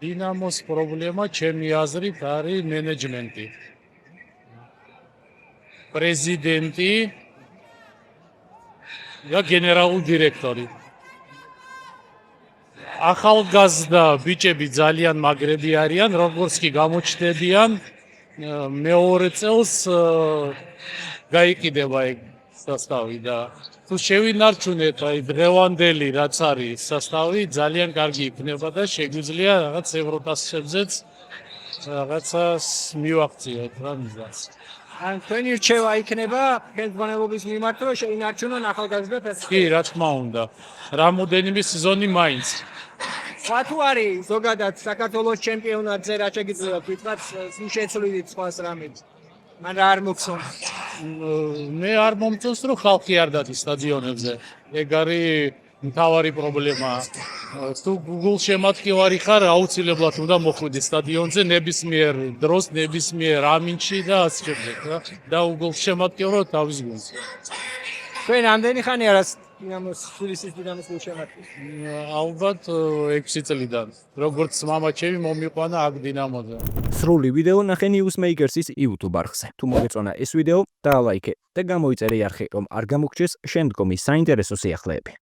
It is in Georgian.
დინამოს პრობლემა ჩემი აზრით არის მენეჯმენტი. პრეზიდენტი და გენერალური დირექტორი. ახალგაზრდა ბიჭები ძალიან მაგრები არიან, როგორც კი გამოჩნდებიან, მეორე წელს გაიყიდება ეგ სასტავი და თუ შევინარჩუნეთ აი დღევანდელი რაც არის სასტავი, ძალიან კარგი იქნება და შეგვიძლია რაღაც ევროტასებზეც რაღაცას მივახციოთ რა მიზანს. ან თქვენი რჩევა იქნება ხელმძღვანელობის მიმართ, რომ შეინარჩუნონ ახალგაზრდა ფეხბურთელები. კი, რა თქმა უნდა. რამოდენიმე სეზონი მაინც. სხვა თუ არის ზოგადად საქართველოს ჩემპიონატზე რა შეგიძლია თქვათ, შეცვლილით სხვას რამით. მან რა არ მოგწონს? მე არ მომწონს რომ ხალხი არ დადის სტადიონებზე. ეგ არის მთავარი პრობლემა. თუ Google შემატკივარი ხარ, აუცილებლად უნდა მოხვიდე სტადიონზე ნებისმიერ დროს, ნებისმიერ ამინჩი და ასე შემდეგ რა. და Google შემატკივრო თავის გულს. თქვენ ამდენი ხანია რა დინამოს დინამოს შემატკივრი? ალბათ 6 წლიდან. როგორც მამა ჩემი მომიყვანა აქ დინამოზე. სრული ვიდეო ნახე Newsmakers-ის YouTube არხზე. თუ მოგეწონა ეს ვიდეო, დაალაიქე და გამოიწერე არხი, რომ არ გამოგჩეს შემდგომი საინტერესო სიახლეები.